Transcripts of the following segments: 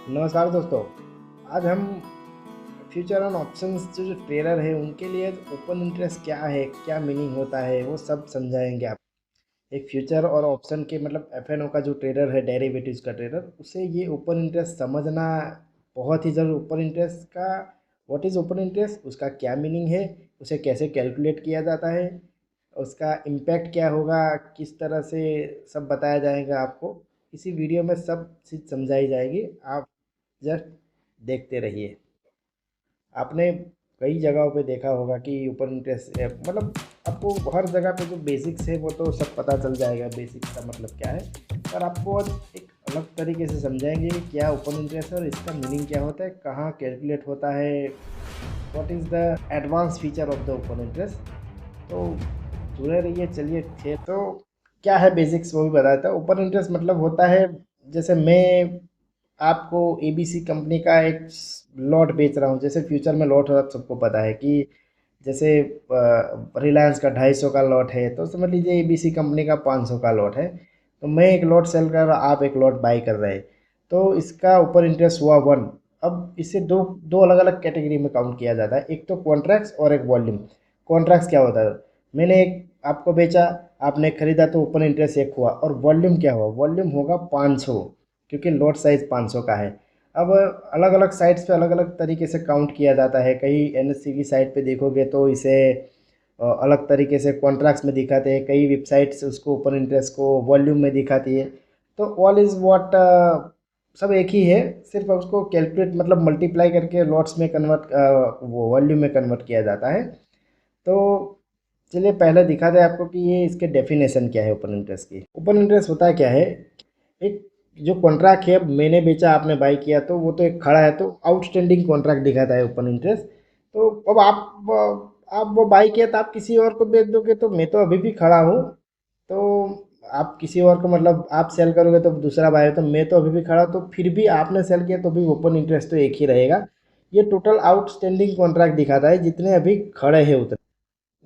नमस्कार दोस्तों। आज हम फ्यूचर ऑन ऑप्शंस जो ट्रेडर है उनके लिए ओपन इंटरेस्ट क्या है, क्या मीनिंग होता है, वो सब समझाएंगे आप। एक फ्यूचर और ऑप्शन के मतलब एफएनओ का जो ट्रेडर है, डेरिवेटिव्स का ट्रेडर, उसे ये ओपन इंटरेस्ट समझना बहुत ही ज़रूर। ओपन इंटरेस्ट का व्हाट इज़ ओपन इंटरेस्ट, उसका क्या मीनिंग है, उसे कैसे कैलकुलेट किया जाता है, उसका इम्पैक्ट क्या होगा, किस तरह से सब बताया जाएगा आपको। इसी वीडियो में सब चीज़ समझाई जाएगी। आप जस्ट देखते रहिए। आपने कई जगहों पे देखा होगा कि ऊपर इंटरेस्ट मतलब आपको हर जगह पे जो बेसिक्स है वो तो सब पता चल जाएगा, बेसिक्स का मतलब क्या है। पर आपको आज एक अलग तरीके से समझाएंगे कि क्या ओपन इंटरेस्ट है और इसका मीनिंग क्या होता है, कहाँ कैलकुलेट होता है, what is the advance feature of the open interest. तो जुड़े रहिए। चलिए खेल तो क्या है बेसिक्स वो भी बताता है। ओपन इंटरेस्ट मतलब होता है, जैसे मैं आपको एबीसी कंपनी का एक लॉट बेच रहा हूँ। जैसे फ्यूचर में लॉट आप सबको पता है कि जैसे रिलायंस का 250 का लॉट है, तो समझ लीजिए एबीसी कंपनी का 500 का लॉट है। तो मैं एक लॉट सेल कर रहा, आप एक लॉट बाई कर रहे हैं, तो इसका ऊपर इंटरेस्ट हुआ 1। अब इसे दो दो अलग अलग कैटेगरी में काउंट किया जाता है, एक तो कॉन्ट्रैक्ट्स और एक वॉल्यूम। कॉन्ट्रैक्ट्स क्या होता है, मैंने एक आपको बेचा, आपने खरीदा, तो ओपन इंटरेस्ट 1 हुआ। और वॉल्यूम क्या हुआ, वॉल्यूम होगा 500, क्योंकि लॉट साइज 500 का है। अब अलग अलग साइट्स पे अलग अलग तरीके से काउंट किया जाता है। कई एनएससी की साइट पे देखोगे तो इसे अलग तरीके से कॉन्ट्रैक्ट्स में दिखाते हैं, कई वेबसाइट्स उसको ओपन इंटरेस्ट को वॉल्यूम में दिखाती है। तो ऑल इज़ व्हाट, सब एक ही है, सिर्फ उसको कैलकुलेट मतलब मल्टीप्लाई करके लॉट्स में कन्वर्ट, वो वॉल्यूम में कन्वर्ट किया जाता है। तो चलिए पहले दिखाते हैं आपको कि ये इसके डेफिनेशन क्या है ओपन इंटरेस्ट की। ओपन इंटरेस्ट होता है क्या है, एक जो कॉन्ट्रैक्ट है, अब मैंने बेचा आपने बाई किया, तो वो तो एक खड़ा है, तो आउटस्टैंडिंग कॉन्ट्रैक्ट दिखाता है ओपन इंटरेस्ट। तो अब आप वो बाई किया तो आप किसी और को बेच दोगे, तो मैं तो अभी भी खड़ा हूँ। तो आप किसी और को मतलब आप सेल करोगे तो दूसरा बाय, तो मैं तो अभी भी खड़ा हूँ, तो फिर भी आपने सेल किया तो भी ओपन इंटरेस्ट तो एक ही रहेगा। ये टोटल आउटस्टैंडिंग कॉन्ट्रैक्ट दिखाता है, जितने अभी खड़े हैं उतने।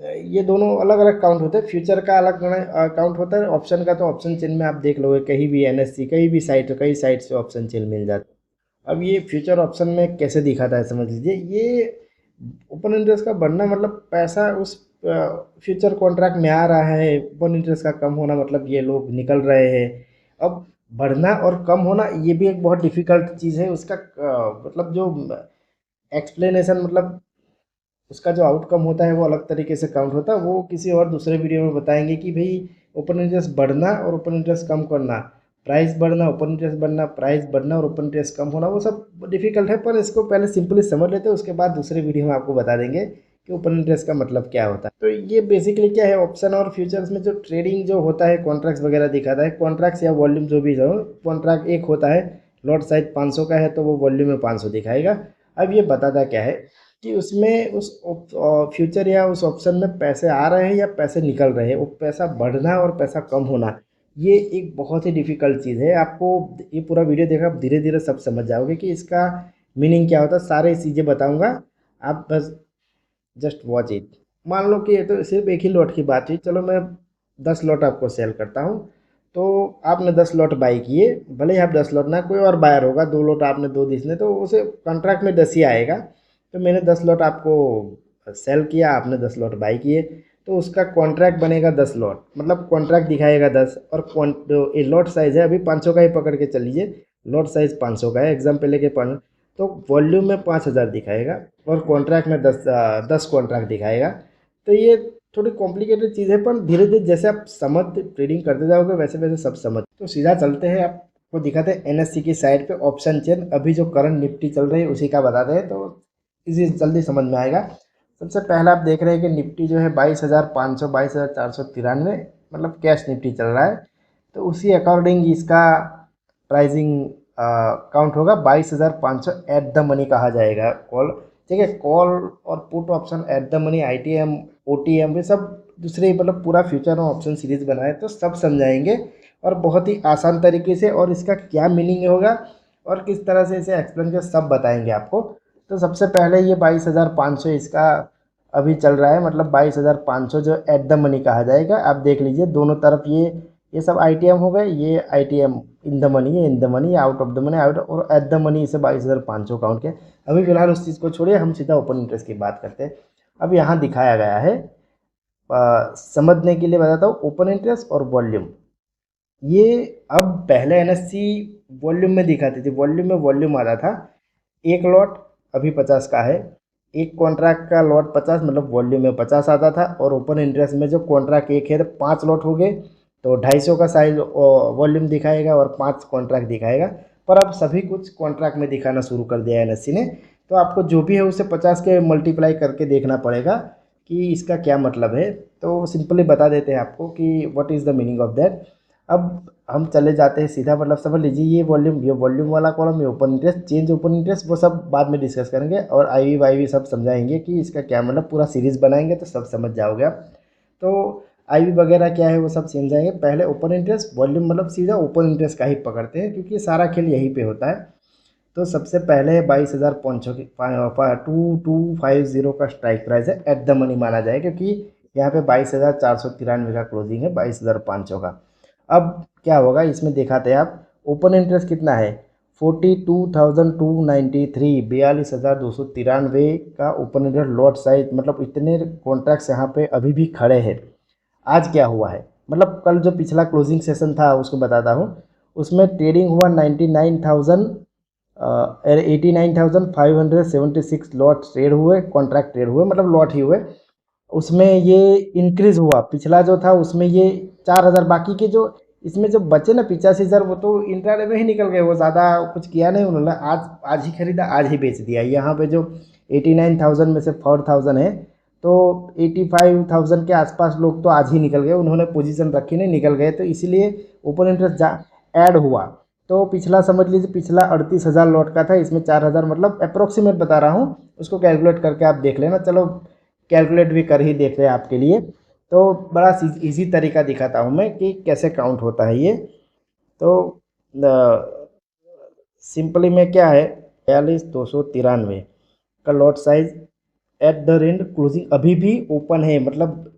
ये दोनों अलग अलग काउंट होते हैं। फ्यूचर का अलग काउंट होता है, ऑप्शन का तो ऑप्शन चेन में आप देख लोगे, कहीं भी एनएससी कहीं भी साइट, कई साइट से ऑप्शन चेन मिल जाता है। अब ये फ्यूचर ऑप्शन में कैसे दिखाता है समझ लीजिए। ये ओपन इंटरेस्ट का बढ़ना मतलब पैसा उस फ्यूचर कॉन्ट्रैक्ट में आ रहा है, ओपन इंटरेस्ट का कम होना मतलब ये लोग निकल रहे हैं। अब बढ़ना और कम होना ये भी एक बहुत डिफिकल्ट चीज़ है। उसका मतलब जो एक्सप्लेनेशन मतलब उसका जो आउटकम होता है वो अलग तरीके से काउंट होता है। वो किसी और दूसरे वीडियो में बताएंगे कि भाई ओपन इंटरेस्ट बढ़ना और ओपन इंटरेस्ट कम करना, प्राइस बढ़ना, ओपन इंटरेस्ट बढ़ना, प्राइस बढ़ना और ओपन इंटरेस्ट कम होना, वो सब डिफिकल्ट है। पर इसको पहले सिंपली समझ लेते हैं, उसके बाद दूसरे वीडियो में आपको बता देंगे कि ओपन इंटरेस्ट का मतलब क्या होता है। तो ये बेसिकली क्या है, ऑप्शन और फ्यूचर्स में जो ट्रेडिंग जो होता है, कॉन्ट्रैक्ट्स वगैरह दिखाता है। कॉन्ट्रैक्ट्स या वॉल्यूम जो भी हो, कॉन्ट्रैक्ट एक होता है, लॉट साइज 500 का है तो वो वॉल्यूम में 500 दिखाएगा। अब ये बताता क्या है कि उसमें उस फ्यूचर या उस ऑप्शन में पैसे आ रहे हैं या पैसे निकल रहे हैं, वो पैसा बढ़ना और पैसा कम होना, ये एक बहुत ही डिफ़िकल्ट चीज़ है। आपको ये पूरा वीडियो देखा, आप धीरे धीरे सब समझ जाओगे कि इसका मीनिंग क्या होता है। सारे चीज़ें बताऊंगा, आप बस जस्ट वॉच इट। मान लो कि ये तो सिर्फ एक ही लॉट की बात हुई, चलो मैं 10 लॉट आपको सेल करता हूँ। तो आपने 10 लॉट बाई किए, भले ही आप 10 लॉट ना, कोई और बायर होगा, 2 लॉट आपने दो दिसने, तो उसे कॉन्ट्रैक्ट में 10 ही आएगा। तो मैंने 10 लॉट आपको सेल किया, आपने 10 लॉट बाई किए, तो उसका कॉन्ट्रैक्ट बनेगा 10 लॉट, मतलब कॉन्ट्रैक्ट दिखाएगा 10। और ये लॉट साइज़ है अभी 500 का ही पकड़ के चल लीजिए, लॉट साइज़ 500 का है एग्जाम पे लेके 5। तो वॉल्यूम में 5000 दिखाएगा और कॉन्ट्रैक्ट में 10 कॉन्ट्रैक्ट दिखाएगा। तो ये थोड़ी कॉम्प्लिकेटेड चीज़ है, पर धीरे धीरे जैसे आप समझ ट्रेडिंग करते जाओगे वैसे वैसे सब समझ। तो सीधा चलते हैं, आपको दिखाते हैं एनएससी की साइड पे ऑप्शन चेन, अभी जो करंट निफ्टी चल रही है उसी का बताते हैं, तो इजी जल्दी समझ में आएगा। सबसे पहला आप देख रहे हैं कि निफ्टी जो है 22,500 22,493, मतलब कैश निफ्टी चल रहा है। तो उसी अकॉर्डिंग इसका प्राइसिंग काउंट होगा 22,500 एट द मनी कहा जाएगा कॉल। ठीक है, कॉल और put option at the money, ITM, OTM, ये सब दूसरे मतलब पूरा फ्यूचर और ऑप्शन सीरीज बनाए तो सब समझाएंगे और बहुत ही आसान तरीके से, और इसका क्या मीनिंग होगा और किस तरह से इसे एक्सप्लेन कर सब बताएंगे आपको। तो सबसे पहले ये 22,500 इसका अभी चल रहा है, मतलब 22,500 जो एट द मनी कहा जाएगा। आप देख लीजिए दोनों तरफ ये ये सब आईटीएम हो गए, ये आईटीएम इन द मनी, ये in the money, out of the money, out और एट द मनी, इसे 22,500 काउंट किया। अभी फिलहाल उस चीज़ को छोड़िए, हम सीधा ओपन इंटरेस्ट की बात करते हैं। अब यहाँ दिखाया गया है, समझने के लिए बताता हूँ, ओपन इंटरेस्ट और वॉल्यूम। ये अब पहले एनएससी वॉल्यूम में दिखाती थी, वॉल्यूम में वॉल्यूम आता था, एक लॉट अभी 50 का है, एक कॉन्ट्रैक्ट का लॉट 50, मतलब वॉल्यूम में 50 आता था। और ओपन इंटरेस्ट में जो कॉन्ट्रैक्ट एक है तो 5 लॉट हो गए तो 250 का साइज वॉल्यूम दिखाएगा और 5 कॉन्ट्रैक्ट दिखाएगा। पर अब सभी कुछ कॉन्ट्रैक्ट में दिखाना शुरू कर दिया है एनएससी ने, तो आपको जो भी है उसे 50 के मल्टीप्लाई करके देखना पड़ेगा कि इसका क्या मतलब है। तो सिंपली बता देते हैं आपको कि what is the meaning of that. अब हम चले जाते हैं सीधा, मतलब समझ लीजिए ये वॉल्यूम वाला कॉलम, ये open interest, change open interest, वो सब बाद में डिस्कस करेंगे और आईवी वाईवी सब समझाएंगे कि इसका क्या मतलब, पूरा सीरीज़ बनाएंगे तो सब समझ जाओगे आप। तो आईवी वगैरह क्या है वो सब समझाएंगे। पहले ओपन इंटरेस्ट, वॉल्यूम मतलब सीधा ओपन इंटरेस्ट का ही पकड़ते हैं क्योंकि सारा खेल यहीं पे होता है। तो सबसे पहले 22,500 की 2250 का स्ट्राइक प्राइस है, एट द मनी माना जाए क्योंकि यहाँ पे 22,493 का क्लोजिंग है, 22,500 का। अब क्या होगा इसमें दिखाते हैं आप, ओपन इंटरेस्ट कितना है 42,293, 42,293 का ओपन इंटरेस्ट लॉट साइज, मतलब इतने कॉन्ट्रैक्ट्स यहाँ पे अभी भी खड़े हैं। आज क्या हुआ है, मतलब कल जो पिछला क्लोजिंग सेशन था उसको बताता हूँ, उसमें ट्रेडिंग हुआ 89,576 लॉट ट्रेड हुए, कॉन्ट्रैक्ट ट्रेड हुए, मतलब लॉट ही हुए। उसमें ये इंक्रीज़ हुआ, पिछला जो था उसमें ये 4,000, बाकी के जो इसमें जो बचे ना 85,000 वो तो इंट्राडे में ही निकल गए, वो ज़्यादा कुछ किया नहीं उन्होंने, आज आज ही खरीदा आज ही बेच दिया। यहाँ पे जो 89,000 में से 4,000 है तो 85,000 के आसपास लोग तो आज ही निकल गए, उन्होंने पोजीशन रखी नहीं, निकल गए, तो इसीलिए ओपन इंटरेस्ट ऐड हुआ। तो पिछला समझ लीजिए, पिछला 38,000 लॉट का था, इसमें 4,000, मतलब अप्रोक्सीमेट बता रहा हूँ, उसको कैलकुलेट करके आप देख लेना। चलो कैलकुलेट भी कर ही देख रहे हैं आपके लिए, तो बड़ा इजी तरीका दिखाता हूँ मैं कि कैसे काउंट होता है ये। तो सिंपली में क्या है, 42,293 का lot size at the rend closing अभी भी ओपन है, मतलब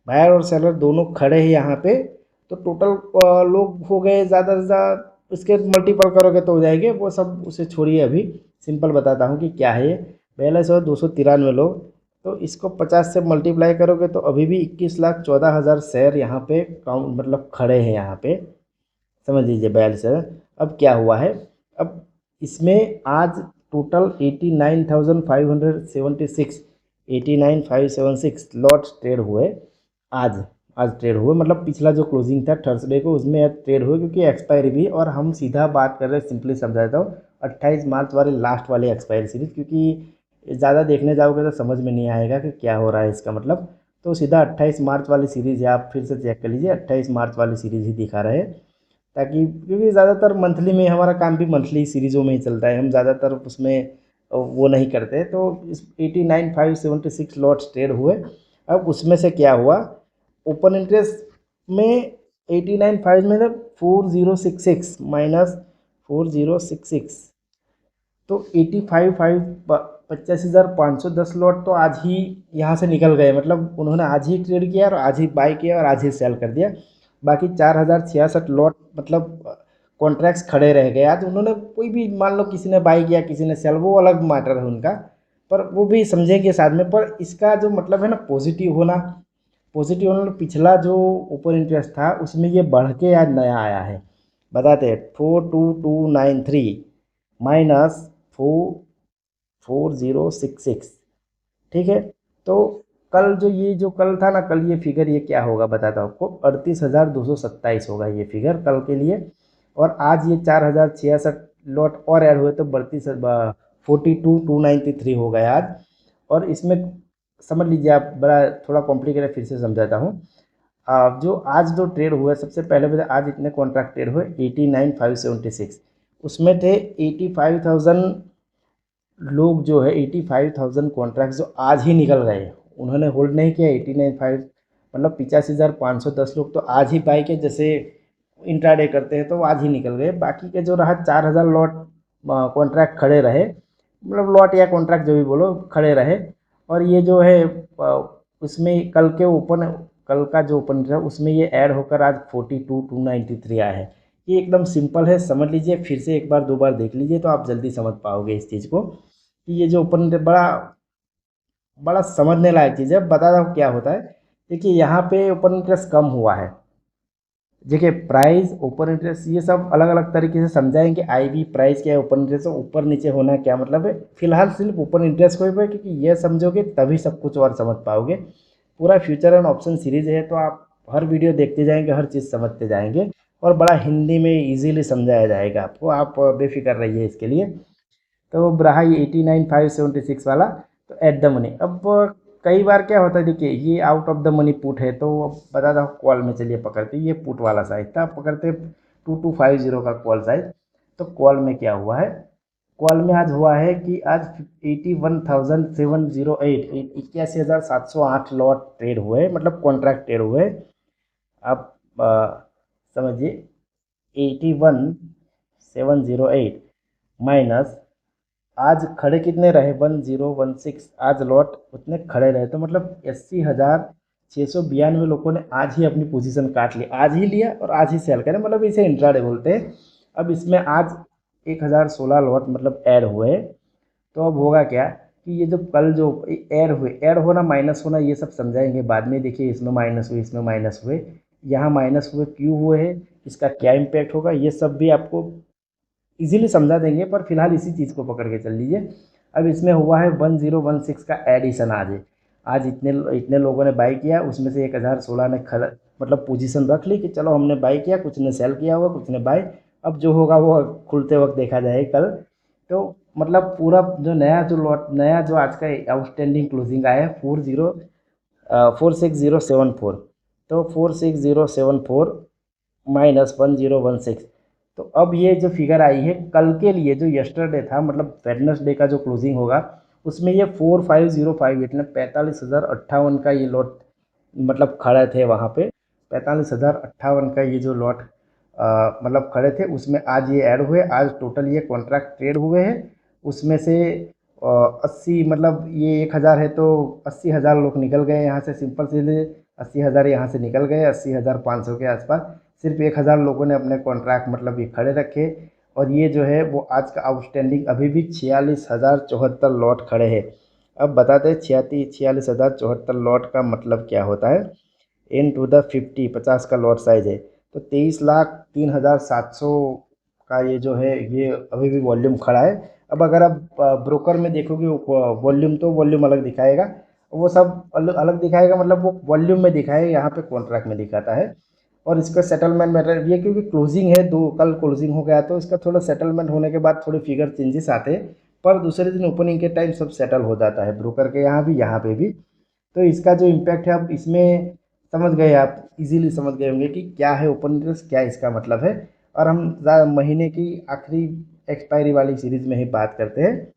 बायर और सेलर दोनों खड़े हैं यहाँ पे। तो टोटल लोग हो गए ज़्यादा से ज़्यादा, इसके मल्टीपल करोगे तो हो जाएंगे, वो सब उसे छोड़िए, अभी सिंपल बताता हूँ कि क्या है ये। 42,293 लोग, तो इसको 50 से मल्टीप्लाई करोगे तो अभी भी 21,14,000 शेयर यहाँ पे काउंट, मतलब खड़े हैं यहाँ पे, समझ लीजिए 42,000। अब क्या हुआ है, अब इसमें आज टोटल 89,576 लॉट ट्रेड हुए, आज आज ट्रेड हुए, मतलब पिछला जो क्लोजिंग था थर्सडे को उसमें आज ट्रेड हुए क्योंकि एक्सपायरी भी। और हम सीधा बात कर रहे हैं, सिंपली समझा देता हूँ, 28 मार्च वाले लास्ट वाले एक्सपायरी सीरीज, क्योंकि ज़्यादा देखने जाओगे तो समझ में नहीं आएगा कि क्या हो रहा है इसका मतलब। तो सीधा 28 मार्च वाली सीरीज़ है, आप फिर से चेक कर लीजिए, 28 मार्च वाली सीरीज़ ही दिखा रहे हैं, ताकि क्योंकि ज़्यादातर मंथली में हमारा काम भी मंथली सीरीज़ों में ही चलता है, हम ज़्यादातर उसमें वो नहीं करते। तो इस 89,576 लॉट्स ट्रेड हुए। अब उसमें से क्या हुआ, ओपन इंटरेस्ट में 89,500 में 4066 माइनस 4066, तो 85,510 लॉट तो आज ही यहाँ से निकल गए, मतलब उन्होंने आज ही ट्रेड किया और आज ही बाई किया और आज ही सेल कर दिया। बाकी 4,066 लॉट मतलब कॉन्ट्रैक्ट्स खड़े रह गए आज, उन्होंने कोई भी, मान लो किसी ने बाई किया किसी ने सेल, वो अलग मैटर है उनका, पर वो भी समझेंगे साथ में। पर इसका जो मतलब है ना पॉजिटिव होना, पॉजिटिव होना, पिछला जो ओपन इंटरेस्ट था उसमें ये बढ़ के आज नया आया है। बताते हैं, 42,293 माइनस 44066, ठीक है। तो कल जो कल था ना, कल ये फिगर ये क्या होगा बताता हूँ आपको, 38,227 होगा ये फिगर कल के लिए। और आज ये 4,066 लॉट और ऐड हुए तो 42,293 हो गया आज। और इसमें समझ लीजिए आप, बड़ा थोड़ा कॉम्प्लिकेटेड, फिर से समझाता हूँ। जो आज जो ट्रेड हुआ, सबसे पहले बता, आज इतने कॉन्ट्रैक्ट ट्रेड हुए 89,576, उसमें थे 85,000 लोग, जो है 85,000 कॉन्ट्रैक्ट जो आज ही निकल गए, उन्होंने होल्ड नहीं किया 89,500, मतलब 85,510 लोग तो आज ही बाई के, जैसे इंट्राडे करते हैं तो वो आज ही निकल गए। बाकी के जो रहा 4,000 लॉट कॉन्ट्रैक्ट खड़े रहे, मतलब लॉट या कॉन्ट्रैक्ट जो भी बोलो, खड़े रहे। और ये जो है उसमें कल कल का जो ओपन इंटरेस्ट उसमें ये ऐड होकर आज 42,293 आया है। ये एकदम सिंपल है, समझ लीजिए, फिर से एक बार दो बार देख लीजिए तो आप जल्दी समझ पाओगे इस चीज़ को कि ये जो ओपन इंटरेस्ट बड़ा बड़ा समझने लायक चीज़ है। बता रहा हूँ क्या होता है। देखिए यहाँ पे ओपन इंटरेस्ट कम हुआ है। देखिए प्राइस ओपन इंटरेस्ट ये सब अलग अलग तरीके से समझाएंगे। आईवी प्राइस क्या है, ओपन इंटरेस्ट ऊपर नीचे होना क्या मतलब है। फिलहाल सिर्फ ओपन इंटरेस्ट को ही पे, क्योंकि ये समझोगे तभी सब कुछ और समझ पाओगे। पूरा फ्यूचर एंड ऑप्शन सीरीज है तो आप हर वीडियो देखते जाएंगे, हर चीज़ समझते जाएंगे और बड़ा हिंदी में इजीली समझाया जाएगा आपको। आप बेफिक्र रहिए इसके लिए। तो रहा ये 89,576 वाला, तो एट द मनी। अब कई बार क्या होता है, देखिए ये out of the money put है तो अब बताता हूँ। कॉल में चलिए पकड़ते, ये पुट वाला साइज था, पकड़ते 2250 का कॉल साइज। तो कॉल में क्या हुआ है, कॉल में आज हुआ है कि आज 81,708 81,708 लॉट ट्रेड हुए, मतलब कॉन्ट्रैक्ट ट्रेड हुए। आप समझिए 81,708 माइनस आज खड़े कितने रहे, 1016। आज लॉट उतने खड़े रहे तो मतलब 80,692 लोगों ने आज ही अपनी पोजीशन काट ली, आज ही लिया और आज ही सेल करें, मतलब इसे इंट्राडे बोलते हैं। अब इसमें आज 1016 लॉट मतलब ऐड हुए। तो अब होगा क्या कि ये जो कल जो ऐड हुए, ऐड होना माइनस होना ये सब समझाएंगे बाद में। देखिए इसमें माइनस हुए, इसमें माइनस हुए, यहाँ माइनस हुए क्यों हुए हैं, इसका क्या इम्पैक्ट होगा, ये सब भी आपको इजीली समझा देंगे। पर फिलहाल इसी चीज़ को पकड़ के चल लीजिए। अब इसमें हुआ है 1016 का एडिशन आज है। आज इतने इतने लोगों ने बाई किया, उसमें से 1016 ने खड़ा मतलब पोजीशन रख ली कि चलो हमने बाई किया, कुछ ने सेल किया होगा, कुछ ने बाई। अब जो होगा वो खुलते वक्त देखा जाएगा कल। तो मतलब पूरा जो नया जो लॉट, नया जो आज का आउटस्टैंडिंग क्लोजिंग आया है 46074। तो 46074 माइनस 1016। तो अब ये जो फिगर आई है कल के लिए, जो यस्टरडे था मतलब वेडनेसडे का जो क्लोजिंग होगा, उसमें ये 45,058 ने 45,058 का ये लॉट मतलब खड़े थे वहाँ पे। 45,058 का ये जो लॉट मतलब खड़े थे, उसमें आज ये ऐड हुए। आज टोटल ये कॉन्ट्रैक्ट ट्रेड हुए हैं, उसमें से 80 मतलब ये 1,000 है तो 80,000 लोग निकल गए यहाँ से। सिंपल सीधे 80,000 यहाँ से निकल गए, 80,500 के आसपास। सिर्फ 1,000 लोगों ने अपने कॉन्ट्रैक्ट मतलब ये खड़े रखे। और ये जो है वो आज का आउटस्टैंडिंग अभी भी 46,074 लॉट खड़े हैं। अब बताते हैं 46,074 लॉट का मतलब क्या होता है। इन टू द 50 का लॉट साइज है तो 23,03,700 का ये जो है ये अभी भी वॉल्यूम खड़ा है। अब अगर आप ब्रोकर में देखोगे वॉल्यूम, तो वॉल्यूम अलग दिखाएगा, वो सब अलग अलग दिखाएगा, मतलब वो वॉल्यूम में दिखाएगा, यहाँ पे कॉन्ट्रैक्ट में दिखाता है। और इसका सेटलमेंट मैटर ये, क्योंकि क्लोजिंग है दो, कल क्लोजिंग हो गया तो इसका थोड़ा सेटलमेंट होने के बाद थोड़े फिगर चेंजेस आते हैं। पर दूसरे दिन ओपनिंग के टाइम सब सेटल हो जाता है, ब्रोकर के यहाँ भी यहाँ पे भी। तो इसका जो इम्पैक्ट है अब इसमें समझ गए आप, इजीली समझ गए होंगे कि क्या है ओपन इंटरेस्ट, क्या इसका मतलब है। और हम महीने की आखिरी एक्सपायरी वाली सीरीज में ही बात करते हैं।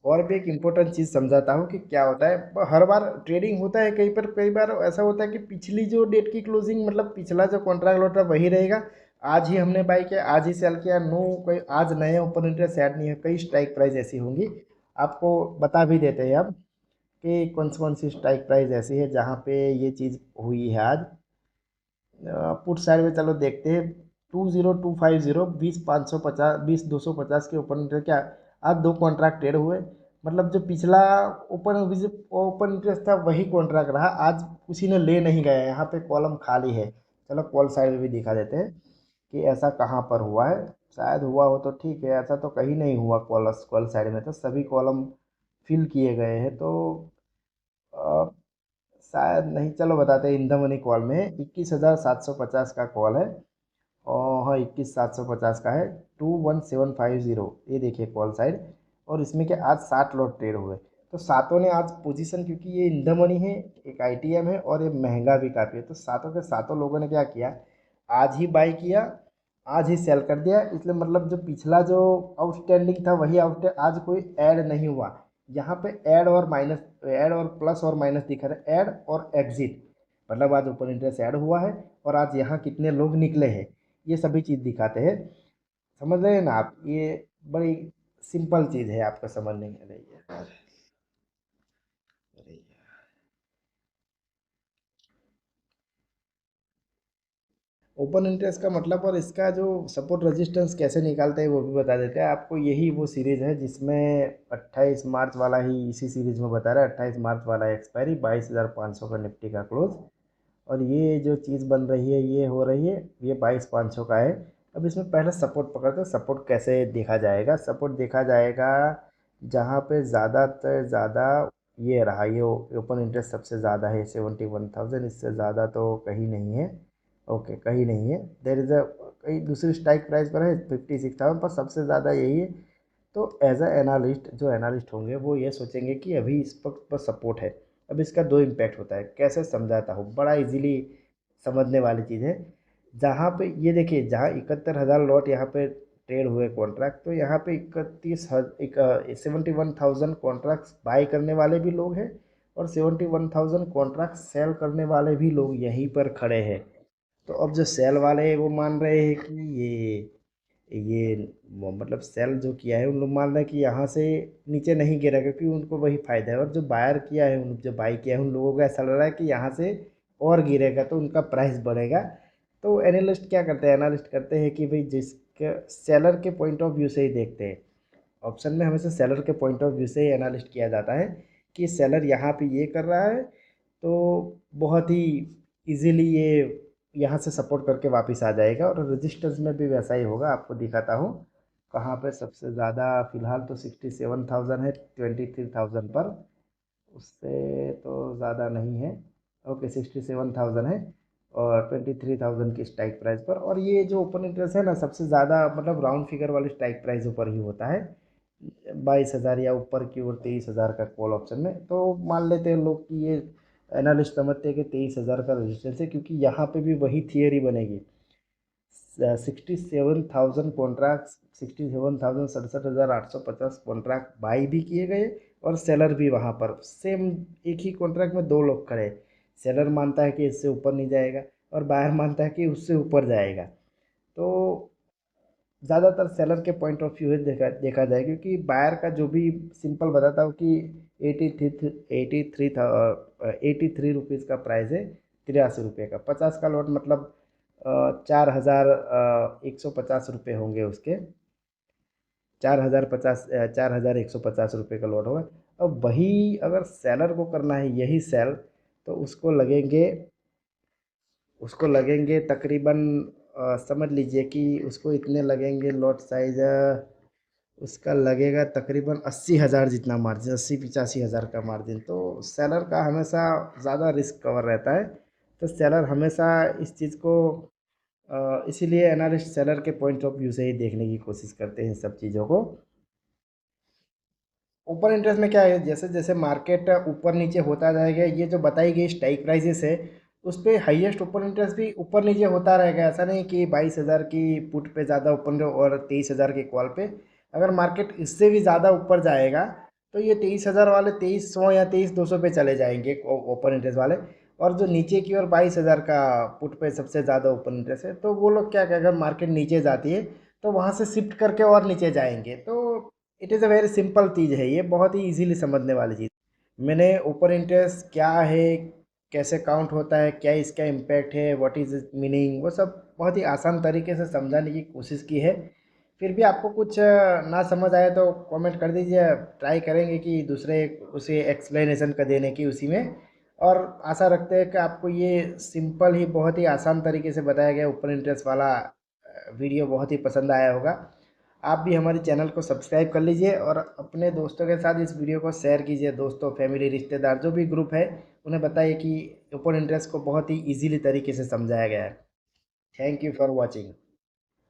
और भी एक इम्पोर्टेंट चीज़ समझाता हूँ कि क्या होता है। हर बार ट्रेडिंग होता है, कई बार ऐसा होता है कि पिछली जो डेट की क्लोजिंग मतलब पिछला जो कॉन्ट्रैक्ट लॉट है वही रहेगा। आज ही हमने बाई किया, आज ही सेल किया, नो कोई आज नए ओपन इंटरेस्ट ऐड नहीं है। कई स्ट्राइक प्राइस ऐसी होंगी, आपको बता भी देते हैं अब कि कौन सी स्ट्राइक प्राइस ऐसी है जहाँ पे ये चीज़ हुई है आज। पुट साइड में चलो देखते हैं। 20,250 20,550 20,250 के ओपन इंटरेस्ट क्या आज दो कॉन्ट्रैक्ट ट्रेड हुए। मतलब जो पिछला ओपन ओपन इंटरेस्ट था वही कॉन्ट्रैक्ट रहा आज, उसी ने ले नहीं गया। यहाँ पे कॉलम खाली है। चलो कॉल साइड में भी दिखा देते हैं कि ऐसा कहाँ पर हुआ है। शायद हुआ हो तो ठीक है, ऐसा तो कहीं नहीं हुआ। कॉल साइड में तो सभी कॉलम फिल किए गए हैं तो अ, शायद नहीं। चलो बताते हैं। इन द मनी कॉल में 21,750 का कॉल है। और हाँ 21,750 का है। 21,750 ये देखिए कॉल साइड। और इसमें क्या आज 60 लॉट ट्रेड हुए। तो सातों ने आज पोजीशन, क्योंकि ये इन द मनी है, एक आईटीएम है और ये महंगा भी काफ़ी है, तो सातों के सातों लोगों ने क्या किया, आज ही बाई किया, आज ही सेल कर दिया। इसलिए मतलब जो पिछला जो आउटस्टैंडिंग था वही आउट, आज कोई ऐड नहीं हुआ। यहाँ पे ऐड और माइनस, ऐड और प्लस और माइनस दिखा रहा है, ऐड और एग्जिट, मतलब आज ओपन इंटरेस्ट ऐड हुआ है और आज यहाँ कितने लोग निकले हैं, ये सभी चीज़ दिखाते हैं। समझ रहे हैं ना आप, ये बड़ी सिंपल चीज़ है, आपको समझने में रही है। अरे यार। ओपन इंटरेस्ट का मतलब और इसका जो सपोर्ट रेजिस्टेंस कैसे निकालते हैं वो भी बता देते हैं आपको। यही वो सीरीज़ है जिसमें 28 मार्च वाला ही इसी सीरीज़ में बता रहा है। 28 मार्च वाला एक्सपायरी, 22,500 का निफ्टी का क्लोज। और ये जो चीज़ बन रही है ये हो रही है, ये 22,500 का है। अब इसमें पहले सपोर्ट पकड़ते हैं। सपोर्ट कैसे देखा जाएगा? सपोर्ट देखा जाएगा जहाँ पे ज़्यादा से ज़्यादा ये रहा, ये ओपन इंटरेस्ट सबसे ज़्यादा है 71,000, इससे ज़्यादा तो कहीं नहीं है। ओके, कहीं नहीं है। देर इज़ अ कहीं दूसरी स्ट्राइक प्राइस पर है 56,000 पर, सबसे ज़्यादा यही है। तो एज अ एनालिस्ट, जो एनालिस्ट होंगे वो ये सोचेंगे कि अभी इस वक्त पर सपोर्ट है। अब इसका दो इम्पैक्ट होता है, कैसे समझाता हूँ, बड़ा इजीली समझने वाली चीज़ है। जहाँ पे ये देखिए, जहाँ 71,000 लॉट यहाँ पे ट्रेड हुए कॉन्ट्रैक्ट, तो यहाँ पे 71,000 कॉन्ट्रैक्ट्स बाई करने वाले भी लोग हैं और 71,000 कॉन्ट्रैक्ट सेल करने वाले भी लोग यहीं पर खड़े हैं। तो अब जो सेल वाले हैं वो मान रहे हैं कि ये मतलब सेल जो किया है उन लोग मान रहे हैं कि यहाँ से नीचे नहीं गिरा, क्योंकि उनको वही फ़ायदा है। और जो बायर किया है, उन जो बाई किया है, उन लोगों को ऐसा लग रहा है कि यहाँ से और गिरेगा तो उनका प्राइस बढ़ेगा। तो एनालिस्ट क्या करते हैं? एनालिस्ट करते हैं कि भाई जिसके सेलर के पॉइंट ऑफ व्यू से ही देखते हैं। ऑप्शन में हमेशा सेलर के पॉइंट ऑफ व्यू से ही एनालिस्ट किया जाता है कि सेलर यहाँ पे ये कर रहा है तो बहुत ही इजीली ये यहाँ से सपोर्ट करके वापस आ जाएगा। और रेजिस्टेंस में भी वैसा ही होगा, आपको दिखाता हूँ कहाँ पे सबसे ज़्यादा। फ़िलहाल तो 67,000 है 23,000 पर, उससे तो ज़्यादा नहीं है। ओके, 67,000 है और 23,000 की स्ट्राइक प्राइस पर। और ये जो ओपन इंटरेस्ट है ना, सबसे ज़्यादा मतलब राउंड फिगर वाली स्ट्राइक प्राइस ऊपर ही होता है, 22,000 या ऊपर की ओर 23,000 का कॉल ऑप्शन में। तो मान लेते हैं लोग कि ये एनालिस्ट समझते हैं कि 23,000 का रेजिस्टेंस है, क्योंकि यहाँ पे भी वही थियरी बनेगी। 67,000 कॉन्ट्रैक्ट, 67,67,850 कॉन्ट्रैक्ट बाई भी किए गए और सेलर भी वहाँ पर सेम एक ही कॉन्ट्रैक्ट में दो लोग खड़े। सेलर मानता है कि इससे ऊपर नहीं जाएगा और बायर मानता है कि उससे ऊपर जाएगा। तो ज़्यादातर सेलर के पॉइंट ऑफ व्यू है देखा जाए, क्योंकि बायर का जो भी, सिंपल बताता हूँ कि 83 रुपीज़ का प्राइस है, 83 रुपये का 50 का लॉट, मतलब 4,150 रुपये होंगे उसके। 4,150 रुपये का लॉट होगा। अब वही अगर सेलर को करना है यही सेल, तो उसको लगेंगे तकरीबन, समझ लीजिए कि उसको इतने लगेंगे लॉट साइज, उसका लगेगा तकरीबन 80,000 जितना मार्जिन, 80-85,000 का मार्जिन। तो सेलर का हमेशा ज़्यादा रिस्क कवर रहता है। तो सेलर हमेशा इस चीज़ को इसीलिए एनालिस्ट सेलर के पॉइंट ऑफ व्यू से ही देखने की कोशिश करते हैं इन सब चीज़ों को। ओपन इंटरेस्ट में क्या है, जैसे जैसे मार्केट ऊपर नीचे होता जाएगा, ये जो बताई गई स्ट्राइक प्राइसेस है उस पर हाईएस्ट ओपन इंटरेस्ट भी ऊपर नीचे होता रहेगा। ऐसा नहीं कि 22,000 की पुट पे ज़्यादा ओपन और 23,000 की कॉल पे। अगर मार्केट इससे भी ज़्यादा ऊपर जाएगा तो ये 23,000 वाले 2300 या 23,200 पे चले जाएंगे ओपन इंटरेस्ट वाले। और जो नीचे की ओर 22,000 का पुट पे सबसे ज़्यादा ओपन इंटरेस्ट है, तो वो लोग क्या कहें, अगर मार्केट नीचे जाती है तो वहाँ से शिफ्ट करके और नीचे जाएंगे। तो it is a very simple चीज़ है, ये बहुत ही इजीली समझने वाली चीज़। मैंने ओपन इंटरेस्ट क्या है, कैसे काउंट होता है, क्या इसका इम्पैक्ट है, व्हाट इज़ इट मीनिंग, वो सब बहुत ही आसान तरीके से समझाने की कोशिश की है। फिर भी आपको कुछ ना समझ आए तो कमेंट कर दीजिए, ट्राई करेंगे कि दूसरे उसे एक्सप्लेनेशन का देने की उसी में। और आशा रखते हैं कि आपको ये सिंपल ही बहुत ही आसान तरीके से बताया गया ओपन इंटरेस्ट वाला वीडियो बहुत ही पसंद आया होगा। आप भी हमारे चैनल को सब्सक्राइब कर लीजिए और अपने दोस्तों के साथ इस वीडियो को शेयर कीजिए। दोस्तों, फैमिली, रिश्तेदार जो भी ग्रुप है उन्हें बताइए कि ओपन इंटरेस्ट को बहुत ही इजीली तरीके से समझाया गया है। Thank you for watching.